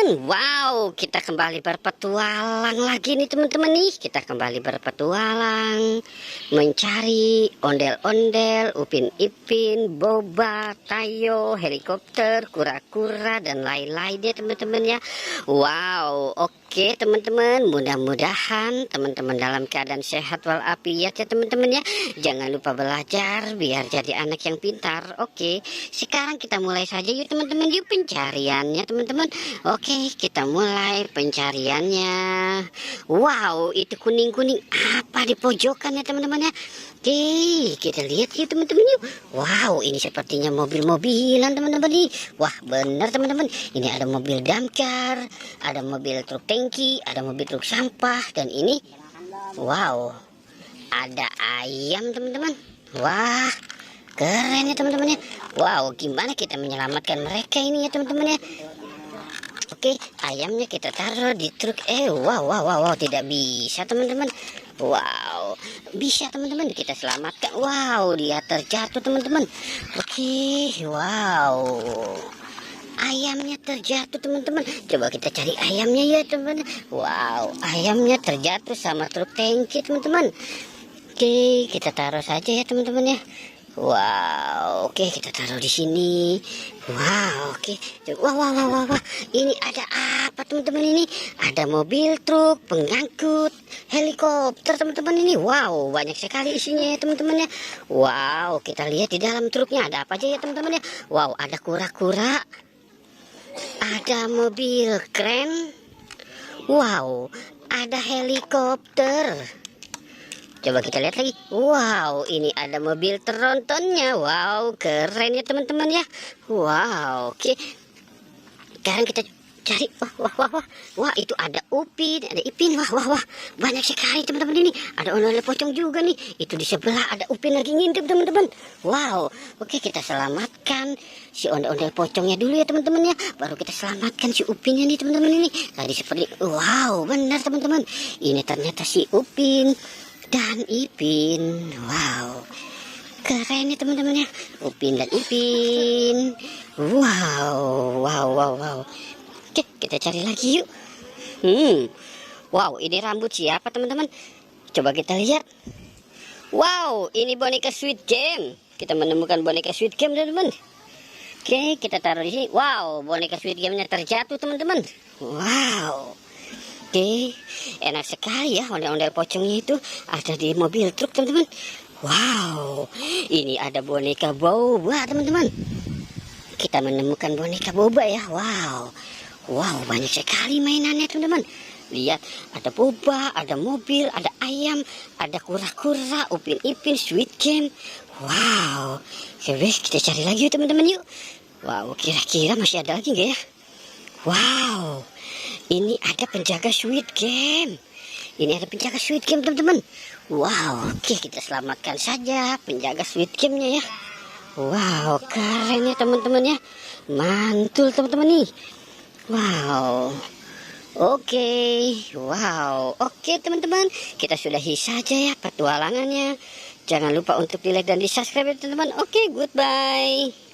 Wow, kita kembali berpetualang lagi nih teman-teman nih. Kita kembali berpetualang mencari ondel-ondel, Upin Ipin, Boba, Tayo, helikopter, kura-kura dan lain-lain ya teman-teman ya. Wow, oke teman-teman, mudah-mudahan teman-teman dalam keadaan sehat walafiat ya teman-teman ya. Jangan lupa belajar biar jadi anak yang pintar. Oke, sekarang kita mulai saja yuk teman-teman, yuk pencariannya teman-teman. Oke, kita mulai pencariannya. Wow, itu kuning-kuning apa di pojokan ya teman-teman ya. Oke, kita lihat yuk teman-teman yuk. Wow, ini sepertinya mobil-mobilan teman-teman nih. Wah, benar teman-teman. Ini ada mobil damkar, ada mobil truk tangki, ada mobil truk sampah, dan ini wow, ada ayam teman-teman. Wah, keren ya teman-teman ya. Wow, gimana kita menyelamatkan mereka ini ya teman-teman ya. Oke, ayamnya kita taruh di truk. Wow, tidak bisa teman-teman. Wow, bisa teman-teman, kita selamatkan. Wow, dia terjatuh teman-teman. Oke, wow, ayamnya terjatuh teman-teman. Coba kita cari ayamnya ya teman-teman. Wow, ayamnya terjatuh sama truk tangki teman-teman. Oke, kita taruh saja ya teman-teman ya. Wow, oke, kita taruh di sini. Wow, oke. Wah. Ini ada apa teman-teman ini? Ada mobil truk, pengangkut, helikopter teman-teman ini. Wow, banyak sekali isinya ya teman-teman ya. Wow, kita lihat di dalam truknya ada apa aja ya teman-teman ya. Wow, ada kura-kura, ada mobil kren. Wow, ada helikopter. Coba kita lihat lagi. Wow, ini ada mobil trontonnya. Wow, keren ya teman-teman ya. Wow, oke. Sekarang kita cari. Wah, itu ada Upin, ada Ipin. Wah. Banyak sekali teman-teman ini. Ada ondel pocong juga nih. Itu di sebelah ada Upin lagi ngintip teman-teman. Wow, oke, kita selamatkan si ondel-ondel pocongnya dulu ya teman-teman ya. Baru kita selamatkan si Upinnya nih teman-teman ini. Tadi seperti wow, benar teman-teman. Ini ternyata si Upin dan Ipin. Wow, keren ya teman-teman ya, Upin dan Ipin. Wow. Oke, kita cari lagi yuk. Wow, ini rambut siapa teman-teman? Coba kita lihat. Wow, ini boneka Squid Game. Kita menemukan boneka Squid Game teman-teman. Oke, kita taruh di sini. Wow, boneka Squid Game-nya terjatuh teman-teman. Wow. Oke, enak sekali ya ondel-ondel pocongnya itu ada di mobil truk teman-teman. Wow, ini ada boneka boba teman-teman. Kita menemukan boneka boba ya. Wow, banyak sekali mainannya teman-teman. Lihat, ada boba, ada mobil, ada ayam, ada kura-kura, Upin Ipin, Squid Game. Wow, oke, kita cari lagi yuk teman-teman yuk. Wow, kira-kira masih ada lagi nggak ya? Wow, ini ada penjaga Squid Game. Ini ada penjaga Squid Game teman-teman. Wow, oke, kita selamatkan saja penjaga Squid Game-nya ya. Wow, keren ya teman-teman ya. Mantul teman-teman nih. Wow. Oke teman-teman, kita sudahi saja ya petualangannya. Jangan lupa untuk di like dan di subscribe ya teman-teman. Oke, goodbye.